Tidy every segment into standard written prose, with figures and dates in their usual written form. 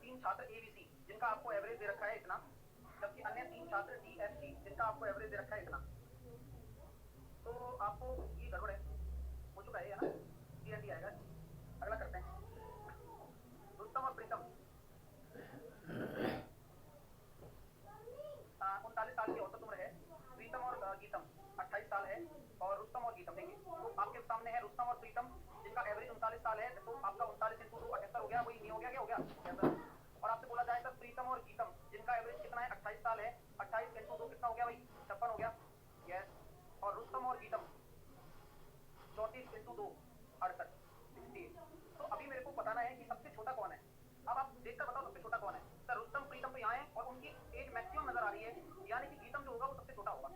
3 छात्र एबीसी जिनका आपको एवरेज दे रखा है इतना, जबकि अन्य 3 छात्र डीएफजी जिनका आपको एवरेज दे रखा है इतना, तो आपको ये गड़बड़ है, हो चुका है ना, डी आएगा। अगला करते हैं, रुस्तम और प्रीतम 39 साल की औसत उम्र है, प्रीतम और गीतम 28 साल है, और रुस्तम और गीतम देखिए, तो आपके सामने है रुस्तम और प्रीतम जिनका एवरेज 39 साल है, तो आपका 39 × 2 78 हो गया, वही नहीं हो गया, क्या हो गया सर। और आपसे बोला जाए सर प्रीतम और गीतम जिनका एवरेज कितना है 28 साल है, 28 × 2 कितना हो गया भाई 56 हो गया, यस। और रुस्तम और गीतम 34 × 2 68 68। तो अभी मेरे को बताना है कि सबसे छोटा कौन है। अब आप देखकर बताओ सबसे छोटा कौन है। सर रुस्तम प्रीतम तो यहाँ है और उनकी एज मैक्सिमम नजर आ रही है, यानी कि गीतम जो होगा वो सबसे छोटा होगा,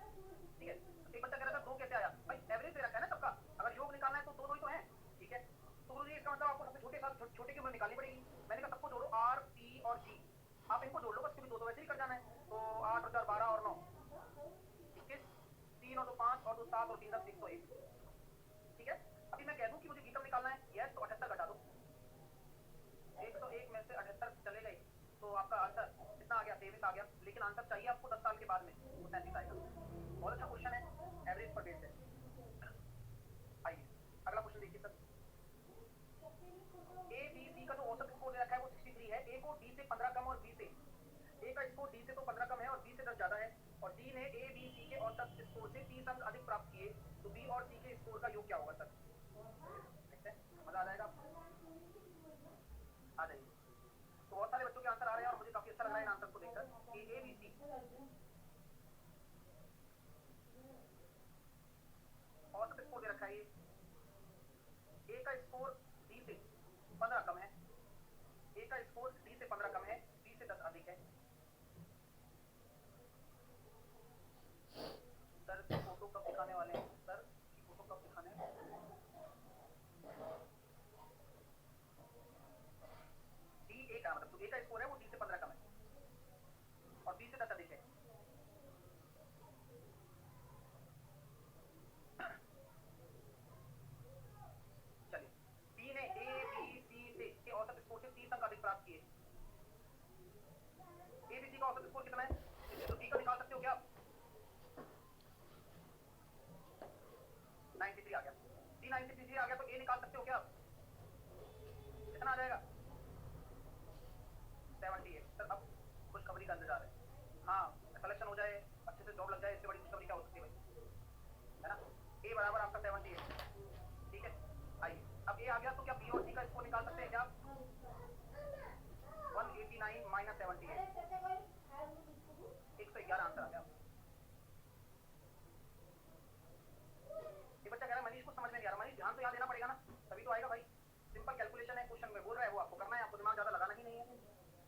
ठीक है। एक बच्चा कह रहा था 2 कैसे आया, भाई एवरेज दे रखा है ना सबका, अगर योग निकालना है तो 2 2 ही तो है, ठीक है। तो गुरुजी इसका मतलब आपको सबसे छोटे साथ छोटे की उम्र निकालनी पड़ेगी। मैंने कहा सबको जोड़ो आर पी और जी, आप इनको जोड़ लो बस, क्योंकि 2 2 वैसे ही कर जाना है। तो 8 और 4 12 और 9 21, 3 और 2 5 और 2 7 और 3 10 101, ठीक है। अभी मैं कह दूं कि मुझे गीतम निकालना है, यस, तो 78 घटा दो, 101 में से 78 चले गए, तो आपका आंसर कितना आ गया 23 आ गया। लेकिन आंसर चाहिए आपको 10 साल के बाद में, तो 37 आएगा। बहुत अच्छा क्वेश्चन है, एवरेज पर बेस्ड है। आइए अगला क्वेश्चन देखिए सर, ए बी सी का जो औसत स्कोर दे रखा है वो 63 है। ए को डी से 15 कम और बी से, ए का स्कोर डी से तो 15 कम है और बी से 10 ज्यादा है, और डी ने ए बी सी के औसत स्कोर से 30 अंक अधिक प्राप्त किए, तो बी और सी के स्कोर का योग क्या होगा सर। देखते हैं, मजा आ जाएगा, आ जाइए। तो बहुत सारे बच्चों के आंसर आ रहे हैं और मुझे काफी अच्छा लग रहा है इन आंसर को देखकर कि ए बी सी औसत स्कोर दे रखा है, ए का स्कोर डी से 15 कम है, ए का स्कोर डी से 15 कम है, बी से 10 अधिक है। सर फोटो कब दिखाने वाले हैं, सर फोटो कब दिखाने हैं। डी ए का मतलब, तो ए का स्कोर है वो डी से 15 कम है और बी से 10 अधिक है। चलिए, डी ने ए बी सी से के औसत स्कोर से 30 अंक अधिक प्राप्त किए। ए बी सी का औसत स्कोर कितना है, तो डी का निकाल सकते हो क्या आप, 93 आ गया, डी 93 आ गया, तो ए निकाल सकते हो क्या आप, कितना आ जाएगा 78। सर अब खुशखबरी का इंतजार है, हाँ सिलेक्शन हो जाए, अच्छे से जॉब लग जाए, इससे बड़ी खुशखबरी क्या हो सकती है भाई, है ना। ए बराबर आपका 78, ठीक है। आइए अब ए आ गया, तो क्या बी और सी का स्कोर निकाल सकते हैं क्या आप, 189 माइनस 78, 111 आंसर आ गया। ये बच्चा कह रहा है मनीष को समझ में नहीं आ रहा, मनीष ध्यान तो यहाँ देना पड़ेगा ना, तभी तो आएगा भाई। सिंपल कैलकुलेशन है, क्वेश्चन में बोल रहा है वो आपको करना है, आपको दिमाग ज्यादा लगाना ही नहीं है।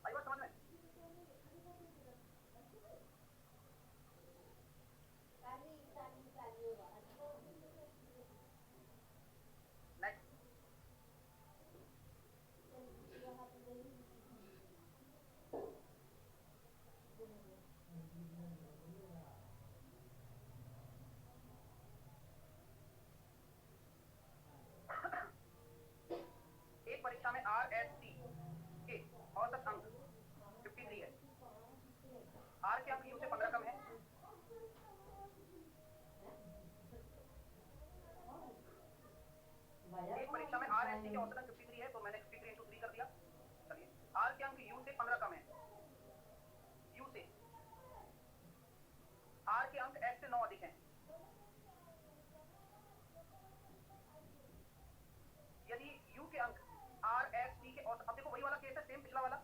आई बात समझ में। नेक्स्ट, एक परीक्षा में आर एस टी के औसत अंक 53 है, आर के अंक यू से 15 कम है, एक परीक्षा में आर एस टी के औसत अंक 53 है, तो मैंने 53 × 3 कर दिया। चलिए, आर के अंक यू से 15 कम है, यू से, आर के अंक एस से 9 अधिक हैं, यदि यू के अंक आर एस टी के औसत, अब देखो वही वाला केस है, सेम पिछला वाला,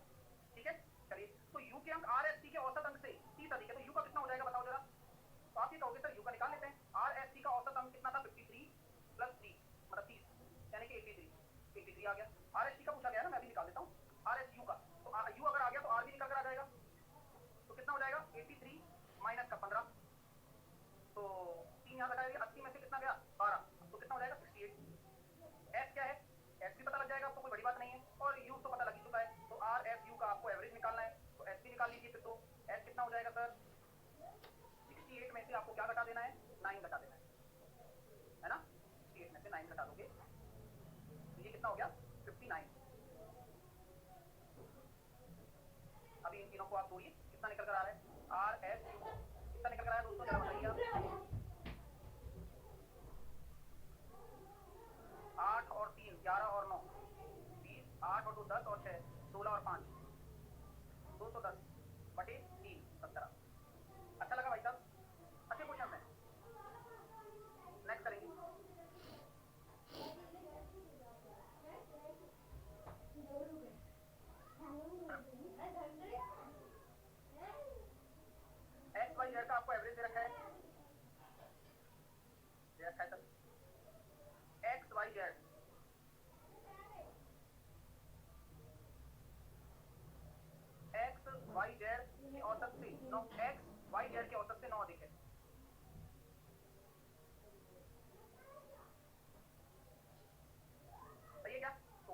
ठीक है। चलिए, तो यू के अंक आर एस टी के औसत अंक से 30 अधिक है, तो यू का कितना हो जाएगा बताओ जरा। तो आप ये कहोगे सर यू का निकाल लेते हैं, आर एस टी का औसत अंक कितना था 53 प्लस 3 मतलब 30, यानी कि 83 आ गया। आर एस टी का पूछा गया ना, मैं भी निकाल देता हूँ आर एस यू का, तो यू अगर आ गया तो आर भी निकल कर आ जाएगा, तो कितना हो जाएगा 83 माइनस का 15, तो 3 यहाँ घटाएंगे, 80 में से कितना गया 12, तो कितना हो जाएगा 68। एस क्या है, एस भी पता लग जाएगा आपको, कोई बड़ी बात नहीं है, और यू तो पता लग ही चुका है, तो आर एस यू का आपको एवरेज निकालना है, तो एस भी निकाल लीजिए फिर। तो एस कितना हो जाएगा सर, 68 में से आपको क्या घटा देना है, 9 घटा देना है ना, 68 में से 9 घटा दोगे, तो ये कितना हो गया 59। तोड़िए कितना निकल कर आ रहा है, आर एस क्यू कितना निकल कर आया दोस्तों, जरा बताइए आप। 8 और 3 11 और 9 20, 8 और 2 10 और 6 16 और 5 210 बटे 3 17। अच्छा लगा भाई साहब, अच्छे क्वेश्चन हैं। नेक्स्ट करेंगे। एक्स वाई जेड का आपको एवरेज दे रखा है, दे रखा है सर। एक्स वाई जेड की औसत से 9, एक्स वाई जेड की औसत से 9 अधिक है। सही है क्या? तो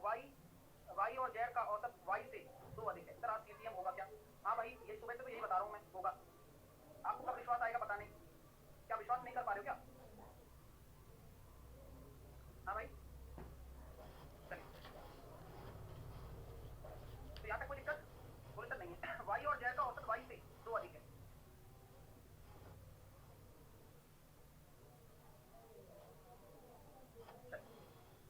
वाई और जेड का औसत वाई से 2 अधिक है। सर आप सीसीएम होगा क्या? हाँ भाई, ये सुबह से तो यही बता रहा हूँ मैं, होगा। आपको कब विश्वास आएगा पता नहीं, क्या विश्वास नहीं कर पा रहे हो क्या? हाँ भाई चलिए, तो यहाँ तक कोई दिक्कत बोले सर नहीं है। वाई और जेड का औसत वाई से 2 अधिक है।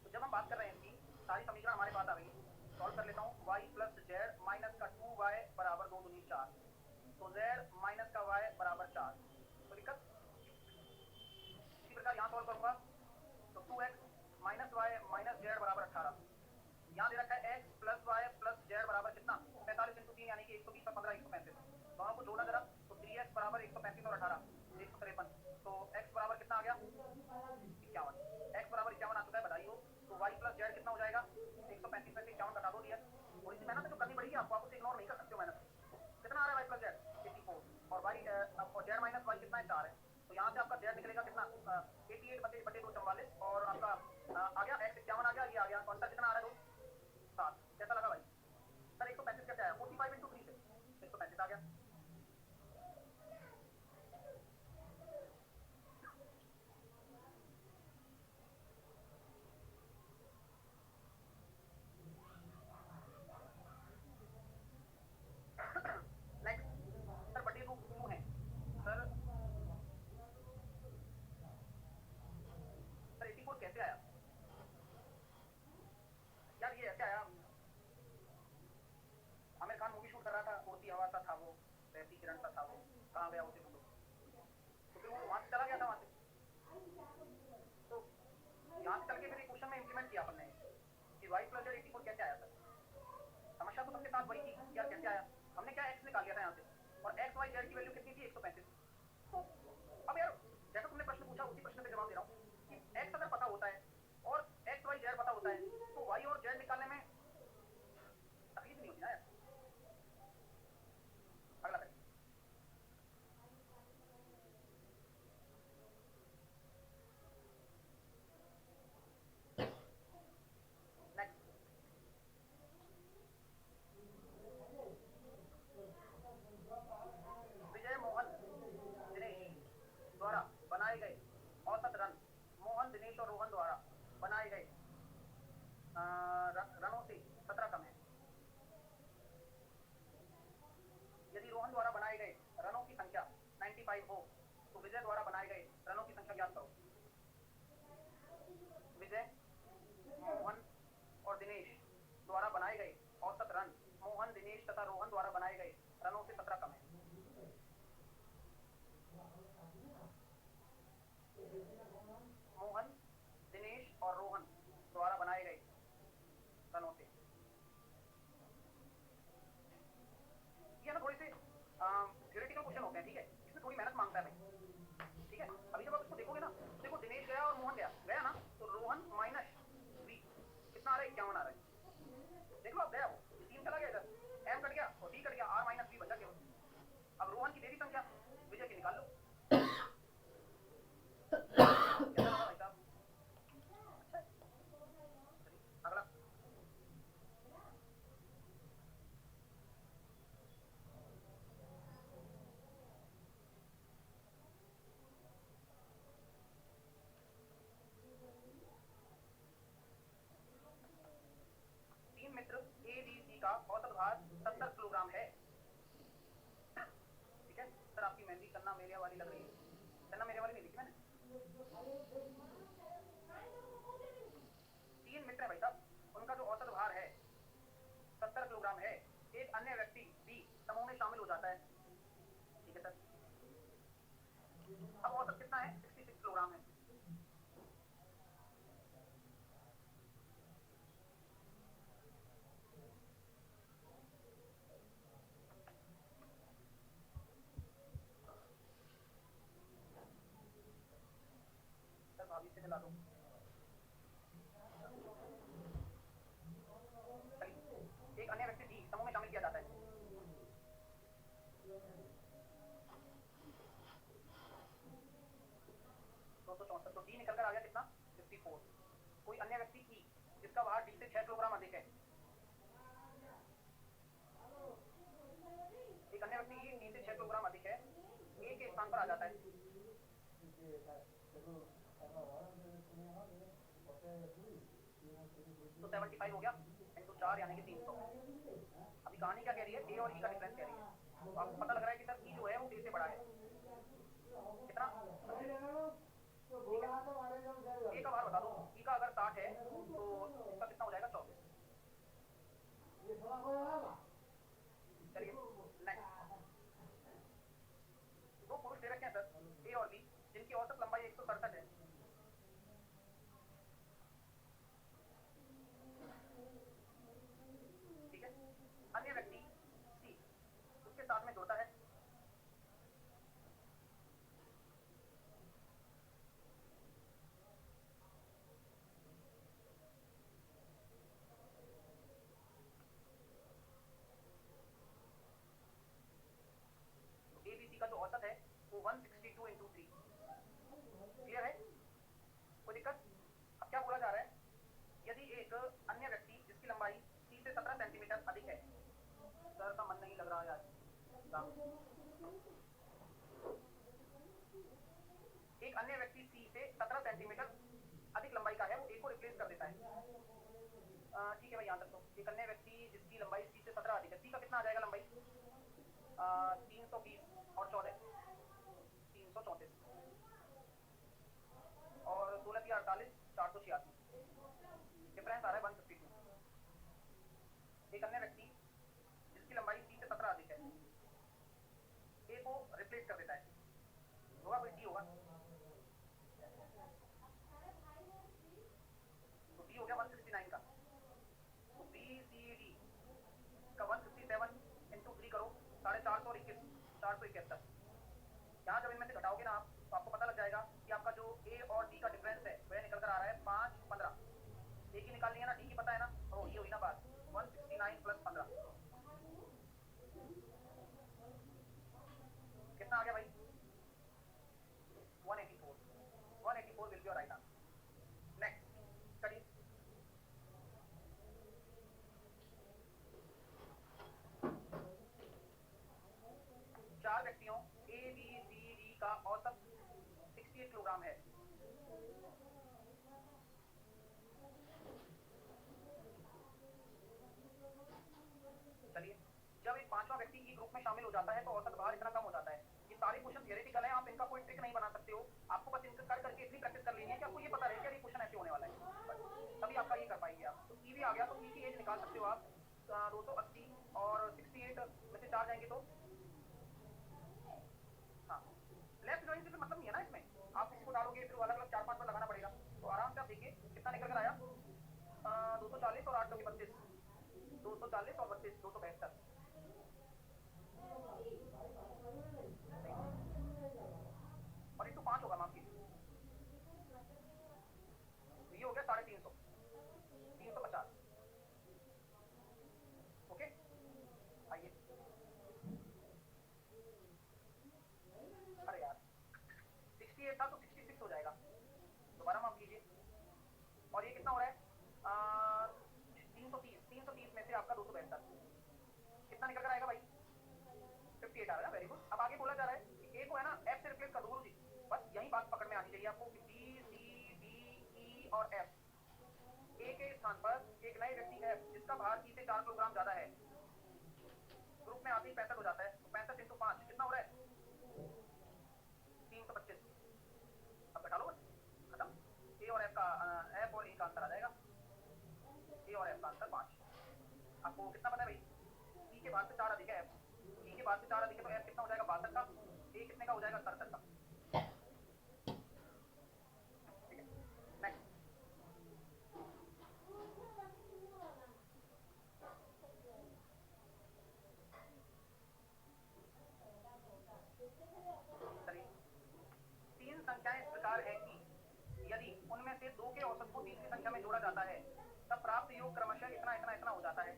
तो जब हम बात कर रहे हैं इसकी, सारी समीकरण हमारे पास आ गई। सॉल्व कर लेता हूँ। y प्लस जेड माइनस का 2y बराबर 2 दूनी 4, तो z माइनस का y बराबर 4। तो दिक्कत इसी प्रकार यहाँ सॉल्व करूंगा तो 2x minus y minus Z बराबर 18। यहाँ दे रखा है x plus y plus Z बराबर कितना, 45 इंटू 3 यानी कि 120 और 15 135। दोनों को जोड़ना जरा, तो 3x बराबर 135 और 18 153। तो x बराबर कितना आ गया 51। x बराबर 51 आ चुका है, बधाई हो। तो y प्लस जेड कितना हो जाएगा 135 में से 51 घटा दो डियर। थोड़ी सी मेहनत है जो करनी पड़ेगी आपको, आप उसे इग्नोर नहीं कर सकते हो मेहनत। कितना आ रहा है y प्लस जेड 84 और y और जेड माइनस y कितना है 4 है। तो यहाँ से आपका जेड निकलेगा कितना 88 बटे 2 44 और आपका आ गया x 51 आ गया, ये आ गया। कौन सा कितना आ रहा है 7। कैसा लगा भाई? सर 135 कैसे आया? 45 इंटू 3 से 135 आ गया। नेक्स्ट सर बटे रूट 2 है सर 84 कैसे आया यार? ये ऐसे आया, आमिर खान मूवी शूट कर रहा था, उड़ती हवा सा था वो, बहती किरण सा था वो, कहाँ गया उसे ढूंढो। तो फिर वो वहां से चला गया था वहां से, तो यहाँ से चल के फिर क्वेश्चन में इंप्लीमेंट किया अपन ने कि y प्लस जेड 84 कैसे आया सर। समस्या तो सबके साथ वही थी कि यार कैसे आया। हमने क्या x निकाल लिया था यहाँ से, और x y जेड की वैल्यू कितनी थी 135। तो अब यार जैसा तुमने प्रश्न पूछा उसी प्रश्न पे जवाब दे रहा हूँ कि x अगर पता होता है और x y जेड पता होता है तो y और जेड निकालने में तकलीफ नहीं होती ना यार। अगला करिए। नेक्स्ट विजय मोहन दिनेश द्वारा बनाए गए औसत रन, मोहन दिनेश और रोहन द्वारा बनाए गए रनों से 17 कम है। यदि रोहन द्वारा बनाए गए रनों की संख्या 95 हो तो विजय द्वारा बनाए गए रनों की संख्या ज्ञात करो। विजय मोहन और दिनेश द्वारा बनाए गए औसत रन, मोहन दिनेश तथा रोहन द्वारा बनाए गए रनों से 17 कम है। मोहन दिनेश और रोहन द्वारा बनाए गए रनों से, ये ना थोड़ी सी थ्योरेटिकल क्वेश्चन होते हैं, ठीक है, इसमें थोड़ी मेहनत मांगता है भाई, ठीक है। अभी जब आप इसको देखोगे ना, देखो दिनेश गया और मोहन गया ना, तो रोहन माइनस वी कितना आ रहा है 51 आ रहा है। देख लो आप, गया वो 3 चला गया इधर, एम कट गया और डी कट गया, आर माइनस वी बचा केवल। अब रोहन की देवी संख्या विजय की निकाल लो। कैसा लगा भाई साहब? अच्छा है। चलिए अगला। तीन मित्र ए बी सी का औसत भार 70 किलोग्राम है। मेहंदी चन्ना मेरे वाली लग रही है, चन्ना मेरे वाली नहीं लिखी मैंने। 3 मित्र हैं भाई साहब, उनका जो औसत भार है 70 किलोग्राम है। एक अन्य व्यक्ति बी समूह में शामिल हो जाता है, ठीक है सर। अब औसत कितना है? 66 किलोग्राम है। सर भाभी से दिला दो। चलिए, एक अन्य व्यक्ति डी समूह में शामिल किया जाता है। 264, तो डी निकल कर आ गया कितना? 54। कोई अन्य व्यक्ति ई जिसका भार डी से 6 किलोग्राम अधिक है। एक अन्य व्यक्ति ई डी से 6 किलोग्राम अधिक है, ए के स्थान पर आ जाता है। तो 75 हो गया इंटू 4 यानी कि 300। अभी कहानी क्या कह रही है? ए और ई का डिफरेंस कह रही है। तो आपको पता लग रहा है कि सर ई जो है वो ए से बड़ा है। कितना? ए का भार बता दो। ई का अगर 60 है तो इसका कितना हो जाएगा? 24। चलिए नेक्स्ट, दो पुरुष दे रखे हैं सर, ए और बी, जिनकी औसत लंबाई 167 है। ठीक है, अन्य व्यक्ति सी उसके साथ में जुड़ता है। एबीसी का जो औसत है वो 162 इंटू 3। क्लियर है? कोई दिक्कत? अब क्या बोला जा रहा है? यदि एक अन्य व्यक्ति जिसकी लंबाई सी से 17 सेंटीमीटर अधिक है, सर का मन नहीं लग रहा है आज। एक अन्य व्यक्ति सी से 17 सेंटीमीटर अधिक लंबाई का है, वो ए को रिप्लेस कर देता है। ठीक है भाई, यहाँ तक तो। एक अन्य व्यक्ति जिसकी लंबाई सी से 17 अधिक है, सी का कितना आ जाएगा लंबाई? 320 और 14 334 और 16 की 48 486। डिफरेंस आ रहा है 152। एक अन्य व्यक्ति जिसकी लंबाई सी से 17 अधिक है, ए को रिप्लेस कर देता है, होगा कोई डी होगा। तो डी हो गया 169 का। तो बी सी डी का 157 इंटू 3 करो, 450 और 21 471। यहाँ जब इनमें से घटाओगे ना आप, तो आपको पता लग जाएगा कि आपका जो ए और डी का डिफरेंस है वह निकल कर आ रहा है 5 15। ए की निकालनी है ना, डी की पता है ना, ओ ये हुई ना बात। 169 प्लस 15 कितना आ गया भाई? 184। 184 will be your right answer. Next study. चार व्यक्तियों ए बी सी डी का औसत 68 किलोग्राम है। चलिए, जब एक पांचवा व्यक्ति ई ग्रुप में शामिल हो जाता है तो औसत भार इतना कम हो जाता है। ये सारे क्वेश्चन थियोरेटिकल हैं, आप इनका कोई ट्रिक नहीं बना सकते हो। आपको बस इनका कर करके इतनी प्रैक्टिस कर लेनी है कि आपको ये पता रहे कि ये क्वेश्चन ऐसे होने वाला है, तभी आपका ये कर पाएंगे आप। तो ई भी आ गया, तो ई की एज निकाल सकते हो आप। 280 और 68 में से 4 जाएंगे तो हाँ, लेफ्ट ज्वाइन से मतलब नहीं है ना इसमें। आप इसको डालोगे फिर अलग अलग 4-5 बार लगाना पड़ेगा। तो आराम से आप देखिए कितना निकल कर आया। 240 और 8 32, 240 और 32 272। और इंटू 5 होगा, माफ कीजिए, ये हो गया 350 350। ओके, आइए। अरे यार 68 था तो 66 हो जाएगा, दोबारा माफ कीजिए। और ये कितना हो रहा है? 330 में से आपका 272 कितना निकल कर आएगा भाई? 58 आ रहा है। Very good. अब आगे बोला जा रहा है कि ए को है ना एफ से रिप्लेस कर दो गुरु जी। बस यही बात पकड़ में आनी चाहिए आपको कि बी सी डी ई और एफ, ए के स्थान पर एक नए व्यक्ति एफ जिसका भार सी से 4 किलोग्राम ज्यादा है, ग्रुप में आते ही 65 हो जाता है। तो 65 इंटू 5 कितना हो रहा है? और एफ का आंसर 5। आपको कितना पता है भाई? ई के बाद से 4 अधिक है एफ, ई के बाद से 4 अधिक है तो एफ कितना हो जाएगा 62 का, ए कितने का हो जाएगा 67 का। ठीक है, नेक्स्ट। चलिए, 3 संख्याएं इस प्रकार है कि यदि उनमें से 2 के औसत को तीसरी संख्या में जोड़ा जाता है तब प्राप्त योग क्रमशः इतना इतना इतना हो जाता है।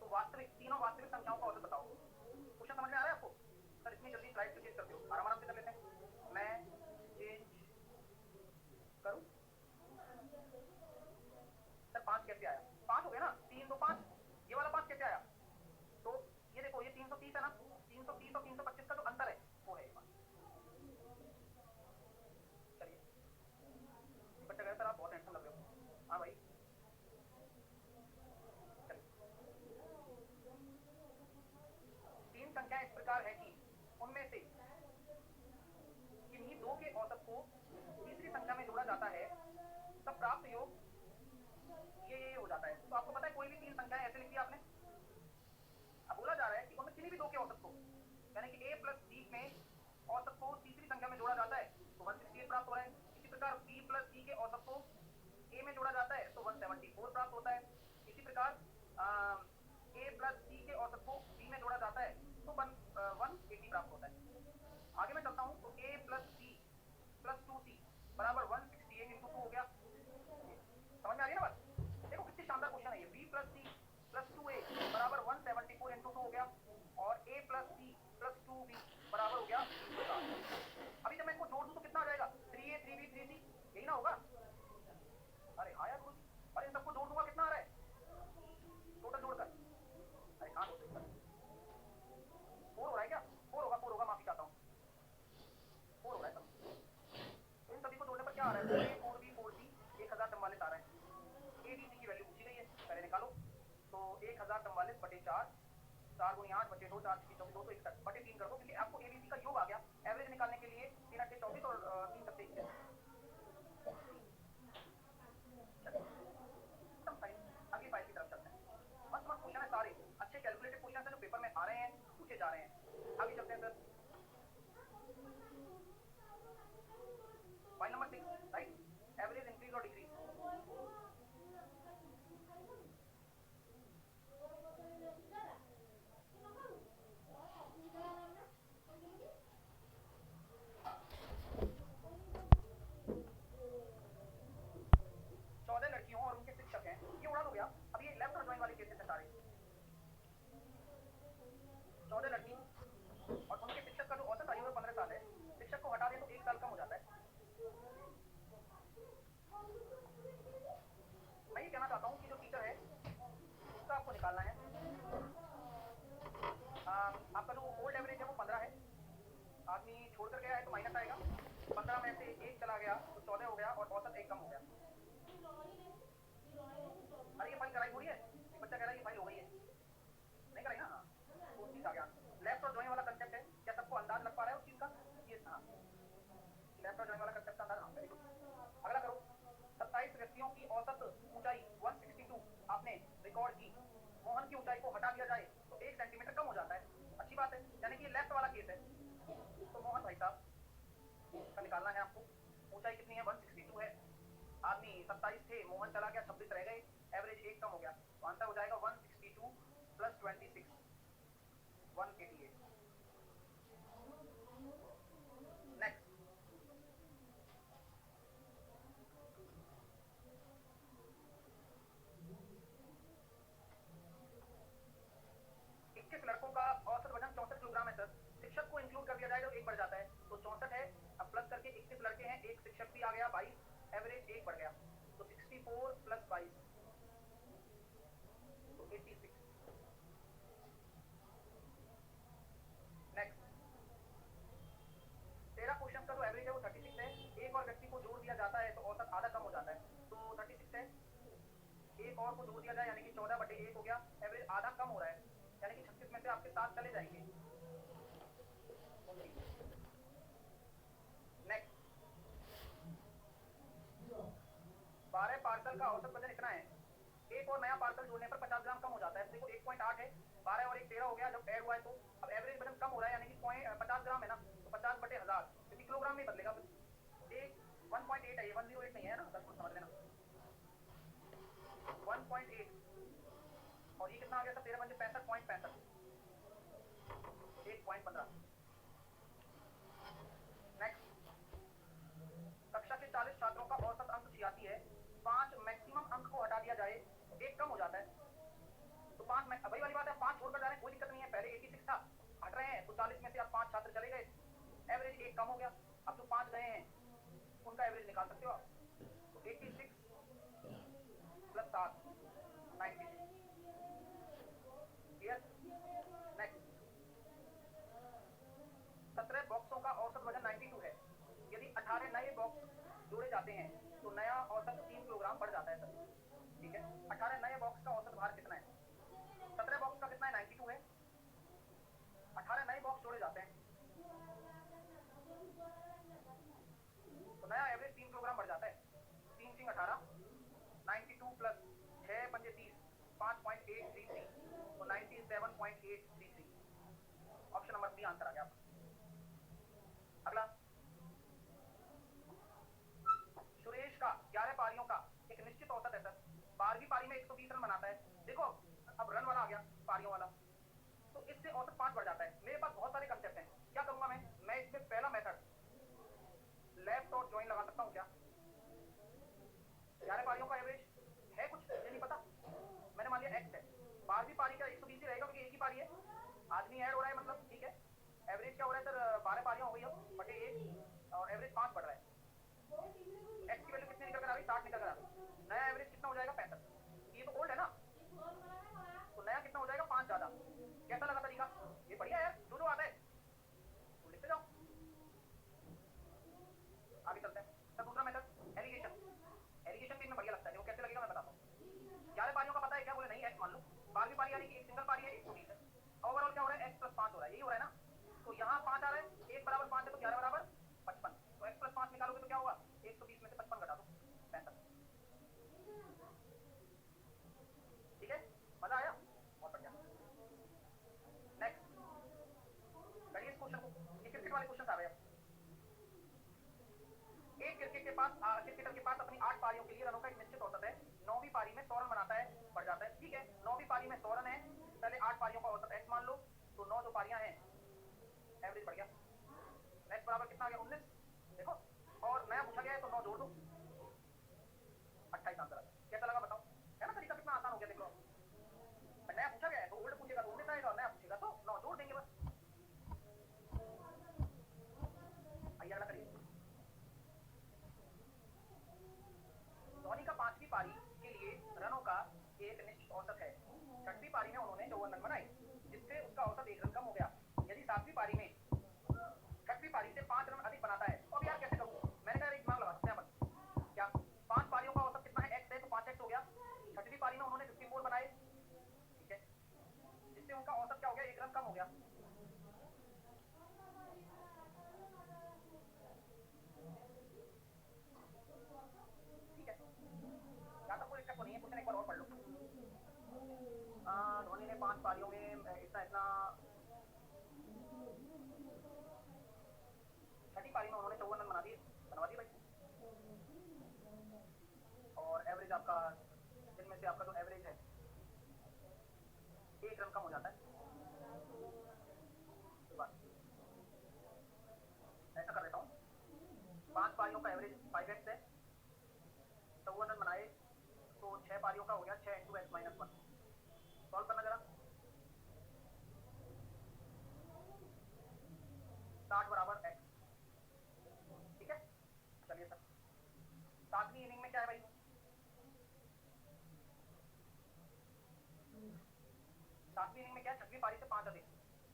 तो वास्तविक तीनों वास्तविक संख्याओं का औसत बताओ। क्वेश्चन समझ में आ रहा है आपको? सर इतनी जल्दी स्लाइड चेंज करते हो, आराम आराम से कर लेते हैं। मैं चेंज करूं? सर 5 कैसे आया? 5 हो गया ना, 3 2 5, ये वाला 5 कैसे आया? तो ये देखो, ये 330 है ना, 330 और 325 का जो अंतर है वो है ये 5। चलिए, बच्चा कह रहा सर आप बहुत हैंडसम लग रहे हो। हाँ भाई, तीन संख्याएं इस प्रकार है कि उनमें से किन्हीं 2 के औसत को तीसरी संख्या में जोड़ा जाता है तब प्राप्त योग ये हो जाता है। तो आपको पता है कोई भी 3 संख्याएं ऐसे लिखी आपने, अब बोला जा रहा है कि उनमें किन्हीं भी 2 के औसत को, यानी कि a प्लस b में औसत को तीसरी संख्या में जोड़ा जाता है तो 168 प्राप्त हो रहा है। इसी प्रकार b प्लस c के औसत को a में जोड़ा जाता है तो 174 प्राप्त होता है। इसी प्रकार a प्लस c के औसत को b में जोड़ा जाता है तो 180 प्राप्त होता है। आगे मैं चलता हूं तो a plus c plus 2c बराबर 168 इंटू 2 हो गया। समझ में आ रही है ना बात? देखो कितनी शानदार क्वेश्चन है ये। b plus c plus 2a बराबर 174 इंटू 2 हो गया और a plus c plus 2b बराबर हो गया 350। अभी जब मैं इसको जोड़ दूं तो कितना आ जाएगा? 3a 3b 3c, यही ना होगा? अरे हाँ यार गुरुजी, अरे इन सबको जोड़ दूंगा कितना आ रहा है टोटल जोड़कर? अरे कहाँ जोड़ सकता है? 4 हो रहा है क्या? 4 होगा, माफी चाहता हूँ, 4 हो रहा है सब। तो इन सभी को जोड़ने पर क्या आ रहा है? 4a 4b 4c 1044 आ रहा है। abc की वैल्यू पूछी गई है, पहले निकालो। तो 1044 बटे 4, 4 गुनी 8 बटे 2, 4 की 261 बटे 3 कर दो, क्योंकि आपको एबीसी का योग आ गया। एवरेज निकालने के लिए 3 8 24 और 3 7 21। अगली फाइल की तरफ चलते हैं। मस्त मस्त क्वेश्चन है सारे, अच्छे कैलकुलेटेड क्वेश्चन है जो पेपर में आ रहे हैं, पूछे जा रहे हैं। आगे चलते हैं sir, file number 6, right? Average increase और डिक्रीज। लड़कियों और उनके शिक्षक हैं, ये उड़ा दो गया। अब ये लेफ्ट और ज्वाइन वाले केसेस हैं सारे। 14 लड़की और उनके शिक्षक का जो औसत आयु है 15 साल है, शिक्षक को हटा दें तो 1 साल कम हो जाता है। मैं ये कहना चाहता हूँ कि जो टीचर है उसका आपको निकालना है। आपका जो ओल्ड एवरेज है वो 15 है, आदमी छोड़कर गया है तो माइनस आएगा। 15 में से 1 चला गया तो 14 हो गया और औसत 1 कम हो गया। अरे ये फाइल कराई हो रही है? बच्चा कह रहा है ये फाइल हो गई है, नहीं कराई ना? हाँ, तो चीज आ गया। लेफ्ट और ज्वाइन वाला कंसेप्ट है, क्या सबको अंदाज लग पा रहा है उस चीज का? ये हाँ, लेफ्ट और ज्वाइन वाला कंसेप्ट का अंदाज। हाँ, वेरी गुड। अगला करो। 27 व्यक्तियों की औसत ऊंचाई 162 आपने रिकॉर्ड की। मोहन की ऊंचाई को हटा दिया जाए तो 1 सेंटीमीटर कम हो जाता है। अच्छी बात है, यानी कि ये लेफ्ट वाला केस है। तो मोहन भाई साहब का निकालना है आपको। ऊंचाई कितनी है? 162 है। आदमी 27 थे, मोहन चला गया, 26 रह गए, एवरेज 1 कम हो गया। तो आंसर हो जाएगा 162 प्लस 26 188। नेक्स्ट, लड़कों का औसत वजन 64 किलोग्राम है सर। शिक्षक को इंक्लूड कर दिया जाए तो 1 बढ़ जाता है, तो 64 है। अब प्लस करके 21 लड़के हैं, एक शिक्षक भी आ गया, 22, एवरेज 1 बढ़ गया। तो 64 प्लस 22 तो 86। नेक्स्ट, 13 क्वेश्चन का जो एवरेज है वो 36 है। एक और व्यक्ति को जोड़ दिया जाता है तो औसत आधा कम हो जाता है, तो 36 है। एक और को जोड़ दिया जाए यानी कि 14 बटे 1 हो गया, एवरेज आधा कम हो रहा है, यानी कि 36 में से आपके 7 चले जाएंगे। नेक्स्ट, 12 पार्सल का औसत वजन इतना है। एक और नया पार्सल जोड़ने पर 50 ग्राम कम हो जाता है। देखो 1.8 है, 12 और 1 13 हो गया, जब ऐड हुआ है तो अब एवरेज वजन कम हो रहा है, यानी कि 50 ग्राम है ना, तो 50 बटे 1000 क्योंकि किलोग्राम में बदलेगा। एक 1.8 है, ये 108 नहीं है ना, बिल्कुल समझ लेना 1.8। और ये कितना आ गया सर, 13 पंजे 65.65, 1.15। नेक्स्ट, कक्षा के 40 छात्रों का औसत अंक 86 है, 5 मैक्सिमम अंक को हटा दिया जाए तो एक कम हो जाता है। तो 5 में वही वाली बात है, 5 छोड़कर जा रहे हैं कोई दिक्कत नहीं है, पहले 86 था, हट रहे हैं तो 40 में से आप 5 छात्र चले गए, एवरेज एक कम हो गया। अब जो 5 गए हैं उनका एवरेज निकाल सकते हो आप। तो 86 प्लस 7 96। क्लियर। नेक्स्ट, 17 बॉक्सों का औसत वजन 92 है, यदि 18 नए बॉक्स जोड़े जाते हैं तो नया औसत 3 किलोग्राम बढ़ जाता है सर। ठीक है, 18 नए बॉक्स का औसत भार कितना है, 17 बॉक्स का कितना है 92 है, 18 नए बॉक्स जोड़े जाते हैं तो नया एवरेज 3 किलोग्राम बढ़ जाता है। 3 3 18, 92 प्लस 6 पंजे 30, 5.833, तो 97.833। ऑप्शन नंबर बी आंसर आ गया आपका। अगला, सुरेश का 11 पारियों का एक निश्चित औसत है सर, 12वीं पारी में 120 रन बनाता है। देखो अब रन वाला आ गया, पारियों वाला, तो इससे औसत 5 बढ़ जाता है। मेरे पास बहुत सारे कंसेप्ट हैं, क्या करूंगा मैं इसमें पहला मेथड लेफ्ट और ज्वाइन लगा सकता हूँ क्या। 11 पारियों का एवरेज है कुछ, मुझे नहीं पता, मैंने मान लिया एक्स है, 12वीं पारी का 120 ही रहेगा क्योंकि एक ही पारी है, आदमी ऐड हो रहा है, मतलब ठीक है। एवरेज क्या हो रहा है सर, 12 पारियां हो गई अब बटे 1 और एवरेज 5 बढ़ रहा है। एक्स की वैल्यू कितनी निकल कर आ गई, 60 निकल कर आ गई। नया एवरेज कितना हो जाएगा, 65। ये तो ओल्ड है ना, तो नया कितना हो जाएगा, 5 ज्यादा। कैसा लगा तरीका, ये बढ़िया है, जो आता है तो लिखते जाओ। आगे चलते हैं सर, दूसरा मेथड एलिगेशन। एलिगेशन भी इसमें बढ़िया लगता है, वो कैसे लगेगा मैं बताता हूँ। 11 पारियों का पता है क्या, बोले नहीं एक्स मान लो, 12वीं पारी यानी कि एक सिंगल पारी है 120 है, ओवरऑल क्या हो रहा है एक्स प्लस 5 हो रहा है, यही हो रहा है ना। तो यहाँ 5 आ रहा है, 1 बराबर 5 है तो 11 बराबर 55, तो एक्स प्लस 5 निकालोगे तो क्या होगा, 120 में से 55 घटा दो 65। ठीक है, मजा आया, बहुत बढ़िया। नेक्स्ट, करिए इस क्वेश्चन को, ये क्रिकेट वाले क्वेश्चन आ गए। एक क्रिकेटर के पास अपनी 8 पारियों के लिए रनों का एक निश्चित औसत है, 9वीं पारी में 100 रन बनाता है, बढ़ जाता है। ठीक है, 9वीं पारी में 100 रन है, पहले 8 पारियों का औसत एक्स मान लो, तो 9 जो पारियां हैं एवरेज बढ़ गया, एक्स बराबर कितना आ गया 19। देखो, और नया पूछा गया है तो 9 जोड़ दो, 28 आंसर आ गया। कैसा लगा बताओ, है ना तरीका कितना आसान हो गया, देख लो। नया पूछा गया है तो ओल्ड पूछेगा तो 19 आएगा, और नया पूछेगा तो 9 जोड़ देंगे बस। आइए अगला करिए। धोनी का 5वीं पारी के लिए रनों का एक निश्चित औसत है, 6वीं पारी में उन्होंने 54 रन बनाए, जिससे उसका औसत 1 रन कम हो गया। यदि 7वीं पारी में 6वीं पारी से 5 रन अधिक बनाता है, तो अब यार कैसे करूं, मैंने कहा एक दिमाग लगा सकते हैं अपन। क्या 5 पारियों का औसत कितना है, एक्स है, तो 5x हो गया। 6वीं पारी में उन्होंने 54 बनाए, ठीक है, जिससे उनका औसत क्या हो गया, 1 रन कम हो गया। ठीक है, यहाँ तक कोई दिक्कत तो नहीं है, क्वेश्चन एक बार और पढ़ लो। धोनी ने 5 पारियों में इतना इतना, 6वीं पारी में उन्होंने 54 रन बना दिए, बनवा दिए भाई। और एवरेज आपका, जिनमें से आपका जो एवरेज है 1 रन कम हो जाता है। ऐसा कर देता हूँ, 5 पारियों का एवरेज 5x है, 54 रन बनाए, तो 6 पारियों का हो गया 6 × x - 1। सॉल्व करना जरा, 60 बराबर x। ठीक है, चलिए सर, 7वीं इनिंग में क्या है भाई, 7वीं इनिंग में क्या है, 6वीं पारी से 5 अधिक,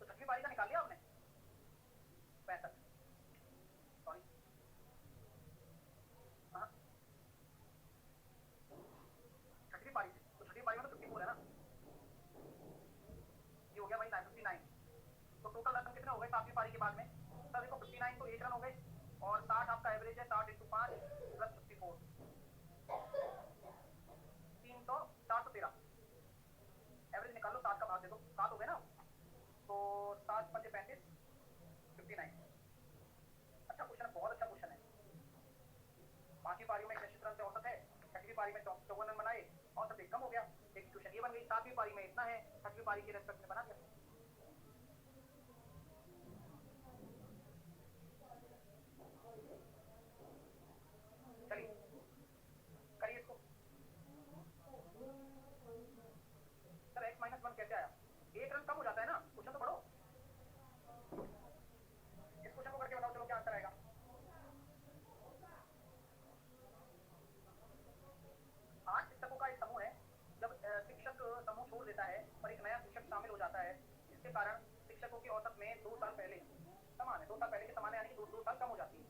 तो 6वीं पारी का निकाल लिया आपने 65, सॉरी हाँ 6वीं पारी से, तो 6वीं पारी में तो 54 है ना, ये हो गया भाई 59। तो टोटल रन कितने हो गए 7वीं पारी के बाद में, सर देखो 59 तो 1 रन हो गए, और 60 आपका एवरेज है, 60 × 5 + 54, 300 413 7 हो गए ना, तो 7 5 35 59। अच्छा क्वेश्चन है, बहुत अच्छा क्वेश्चन है। 5वीं पारी में 61 रन से औसत है, 6वीं पारी में 54 रन बनाए, औसत एक कम हो गया। एक क्वेश्चन ये बन गई, 7वीं पारी में इतना है, 6वीं पारी के रेस्पेक्ट में बना दिया। चलिए करिए इसको। सर x माइनस 1 कैसे आया? एक रन कम हो जाता है ना, क्वेश्चन तो पढ़ो। इस क्वेश्चन को करके बताओ, चलो क्या आंसर आएगा। 8 शिक्षकों का एक समूह है। जब शिक्षक समूह छोड़ देता है और एक नया शिक्षक शामिल हो जाता है, जिसके कारण शिक्षकों की औसत में 2 साल पहले समान है, 2 साल पहले के समान है, यानी कि 2 साल कम हो जाती है।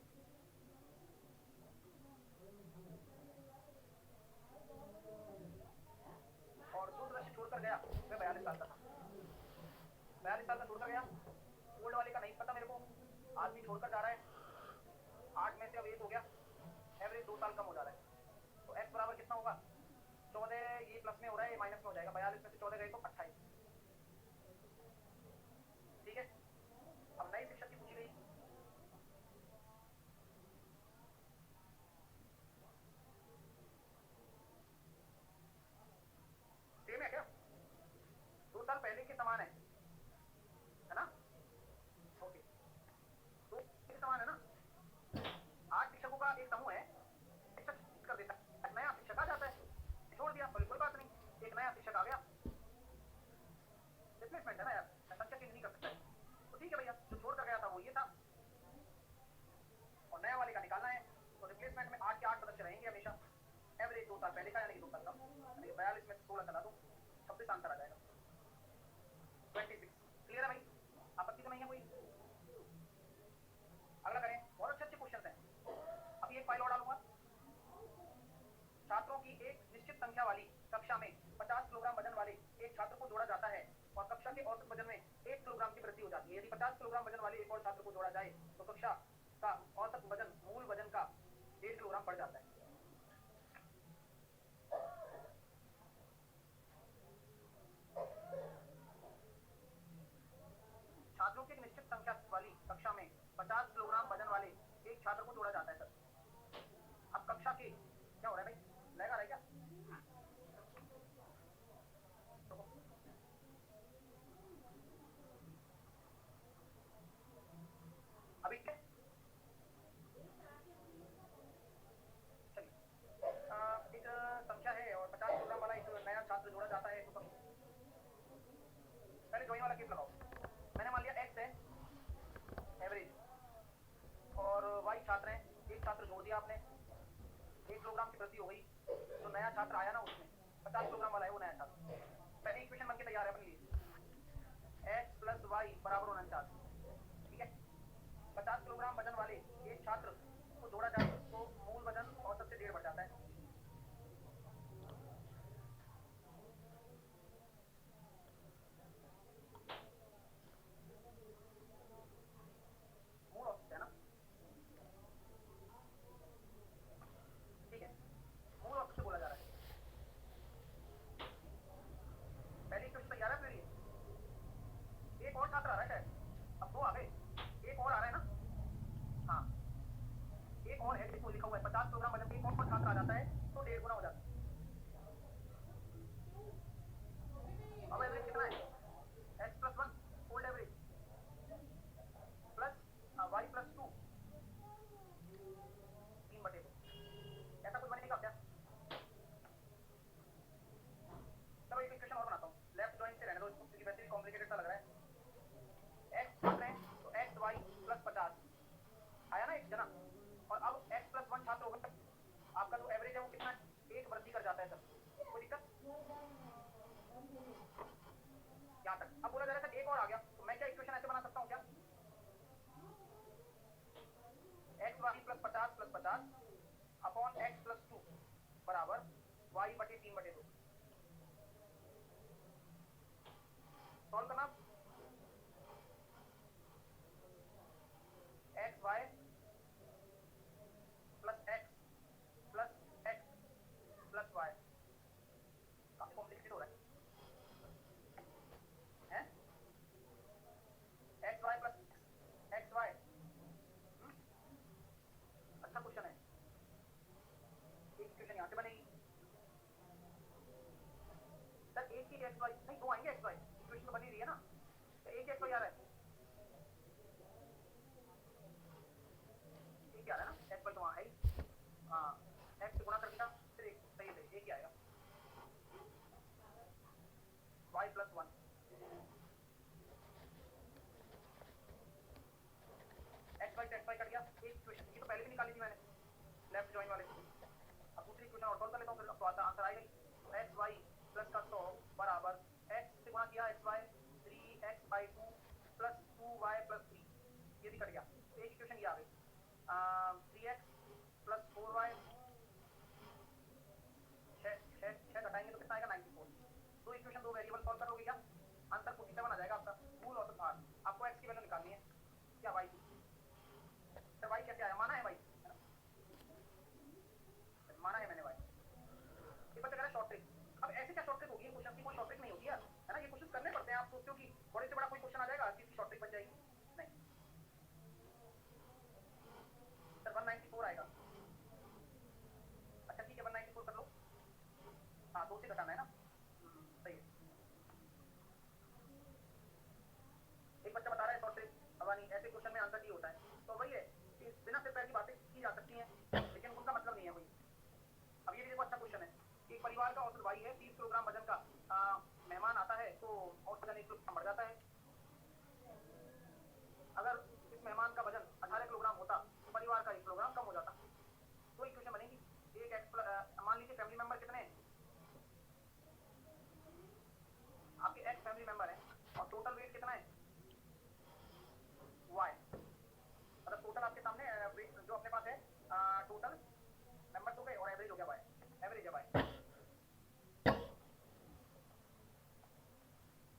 और जो सदस्य छोड़कर गया वह 42 साल का था। 42 साल का छोड़कर गया। ओल्ड वाले का नहीं पता मेरे को, आदमी छोड़कर जा रहा है, 8 में से अब 1 हो गया, एवरेज 2 साल कम हो जा रहा है। तो x बराबर कितना होगा? 14, ये प्लस में हो रहा है, ये माइनस में हो जाएगा। 42 में से 14 गए तो 28। ठीक है, अब नई शिक्षक की पूछी गई। सेम है क्या? 2 साल पहले के समान है ना? ओके, 2 के समान है ना। 8 शिक्षकों का एक समूह है, शिक्षक कर देता है, नया शिक्षक आ जाता है, छोड़ दिया, कोई बात नहीं, एक नया शिक्षक आ गया, रिप्लेसमेंट है ना यार, संख्या चेंज नहीं कर सकता है। तो ठीक है भैया, जो छोड़ कर गया था वो ये था, और नया वाले का निकालना है। तो रिप्लेसमेंट में 8 के 8 सदस्य रहेंगे हमेशा। एवरेज 2 साल पहले का, यानी कि 2 साल कम, यानी कि 42 में 16 चला दो, 26 आंसर आ जाएगा। 26 क्लियर है भाई? आपत्ति तो नहीं है कोई? अगला करें, बहुत अच्छे अच्छे क्वेश्चन हैं। अभी एक फाइल और डालूंगा। छात्रों की एक निश्चित संख्या वाली कक्षा में 50 किलोग्राम वजन वाले एक छात्र को जोड़ा जाता है और कक्षा के औसत वजन में 1 किलोग्राम की वृद्धि हो जाती है। यदि 50 किलोग्राम वजन वाले एक और छात्र को जोड़ा जाए तो कक्षा का औसत वजन मूल वजन का 1.5 किलोग्राम बढ़ जाता है। छात्रों की एक निश्चित संख्या वाली कक्षा में 50 किलोग्राम वजन वाले एक छात्र को जोड़ा जाता है सर। अब कक्षा के क्या हो रहा है भाई, लैग आ रहा है क्या? अभी क्या? चलिए, एक संख्या है और 50 किलोग्राम वाला एक नया छात्र जोड़ा जाता है, तो पहले ज्वाइन वाला केस लगाओ। मैंने मान लिया x है एवरेज और y छात्र है, एक छात्र जोड़ दिया आपने, 1 किलोग्राम की वृद्धि हो गई। जो नया छात्र आया ना उसमें 50 किलोग्राम वाला है वो नया छात्र। पहले इक्वेशन बन के तैयार है अपने लिए, x प्लस वाई बराबर 49। ठीक है, 50 किलोग्राम वजन वाले एक छात्र को जोड़ा जाए तो मूल वजन औसत से 1.5 बढ़ जाता है। मूल औसत है ना, ठीक है, मूल औसत से बोला जा रहा है। पहली इक्वेशन तैयार है अपने लिए। एक और छात्र आ रहा है शायद, अब 2 आ गए, एक और आ रहा है ना। हाँ, एक और है, देखो लिखा हुआ है 50 किलोग्राम वजन एक और छात्र आ जाता है तो 1.5 गुना हो जाता है। अब एवरेज कितना है? x plus 1 old average plus y plus 2 3/2। ऐसा कुछ बनेगा क्या? चलो एक इक्वेशन और बनाता हूँ, लेफ्ट जॉइन से रहने दो इसको क्योंकि वैसे भी कॉम्प्लिकेटेड सा लग रहा है। x छात्र है तो x y प्लस 50 आया ना एक जना, और अब x प्लस 1 छात्र होगा, आपका जो एवरेज है वो कितना है? 1 वृद्धि कर जाता है सर, कोई दिक्कत यहाँ तक? अब बोला जा रहा है सर एक और आ गया, तो मैं क्या इक्वेशन ऐसे बना सकता हूँ क्या? X y plus 50 upon x plus 2 बराबर y बटे 3/2। सॉल्व करना, x y plus x plus y, काफी कॉम्प्लिकेटेड हो रहा है। एक ही एक्स वाई नहीं, दो आएंगे एक्स वाई, इक्वेशन तो बनी रही है ना, तो एक एक्स वाई आ रहा है, एक आ रहा है ना, एक्स वाई तो वहाँ है ही, हाँ एक्स से गुणा कर दिया, फिर एक सही है, एक ही आएगा y plus one, x y cut गया, एक इक्वेशन ये तो पहले भी निकाली थी मैंने लेफ्ट जॉइन वाले, अब दूसरी इक्वेशन और सॉल्व कर लेता हूँ, फिर अब तो आता आंसर आएगा ही, एक्स वाई प्लस का 100 बराबर एक्स से गुणा किया x Y 3x/2 plus 2y plus 3, ये भी कट गया, तो एक इक्वेशन ये आ गई 3x प्लस 4y, 6 घटाएंगे तो कितना आएगा 94, दो इक्वेशन दो वेरिएबल सॉल्व कर लोगे क्या, आंसर 47 आ जाएगा आपका, मूल औसत भार, आपको x की वैल्यू निकालनी है, क्या y की, सर y कैसे आया, माना है y, माना है मैंने y, ये बच्चा कह रहा है शॉर्ट ट्रिक, अब ऐसे क्या शॉर्ट ट्रिक होगी, क्वेश्चन की कोई शॉर्ट ट्रिक नहीं होती यार, है ना, ये क्वेश्चन करने पड़ते हैं, आप सोचते हो कि बड़े से बड़ा कोई क्वेश्चन आ जाएगा जिसकी शॉर्ट ट्रिक बन जाएगी, नहीं सर 194 आएगा, अच्छा ठीक है 194 कर लो, हाँ 2 से घटाना है ना, सही है, एक बच्चा बता रहा है शॉर्ट ट्रिक, अबानी ऐसे क्वेश्चन में आंसर डी होता है, तो वही है कि बिना सिर पैर की बातें की जा सकती हैं, लेकिन उनका मतलब नहीं है वही, अब ये भी देखो अच्छा क्वेश्चन है, एक परिवार का औसत भाई है 30 किलोग्राम वजन का, मेहमान आता है तो औसत वजन 1 किलोग्राम बढ़ जाता है, अगर इस मेहमान का वजन 18 किलोग्राम होता तो परिवार का 1 किलोग्राम कम हो जाता, तो इक्वेशन बनेगी, एक एक्स मान लीजिए फैमिली मेंबर कितने हैं, आपके एक्स फैमिली मेंबर है और टोटल वेट कितना है वाई, मतलब टोटल आपके सामने वेट जो अपने पास है, टोटल मेंबर्स हो गए और एवरेज हो गया वाई, एवरेज है वाई,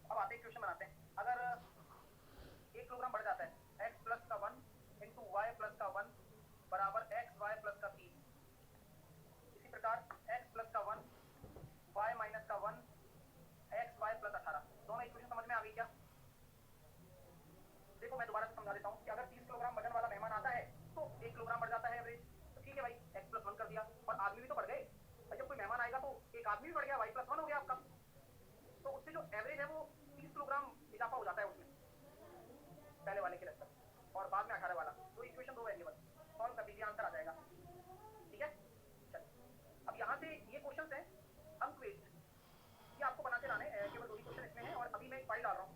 अब आते हैं क्वेश्चन बनाते हैं, अगर 1 किलोग्राम बढ़ जाता है, एक्स प्लस का 1 इंटू वाई प्लस का 1 बराबर एक्स वाई प्लस का 3, इसी प्रकार एक्स प्लस का 1 वाई माइनस का 1 एक्स वाई प्लस 18, दोनों इक्वेशन समझ में आ गई क्या, देखो मैं दोबारा से समझा देता हूँ कि अगर 30 किलोग्राम वजन वाला मेहमान आता है तो 1 किलोग्राम बढ़ जाता है एवरेज, तो ठीक है भाई एक्स प्लस 1 कर दिया, और आदमी भी तो बढ़ गए, और जब कोई मेहमान आएगा तो एक आदमी भी बढ़ गया, वाई प्लस 1 हो गया आपका, तो उससे जो एवरेज है वो 30 किलोग्राम इजाफा हो जाता है उसमें पहले वाले के रेस्पेक्ट, और बाद में 18 वाला, तो इक्वेशन दो वेरिएबल सॉल्व कर दीजिए आंसर आ जाएगा, ठीक है, चलिए अब यहाँ से ये क्वेश्चन है अंक वेट, ये आपको बनाते रहने, केवल दो ही क्वेश्चन इसमें है, और अभी मैं एक फाइल डाल रहा हूँ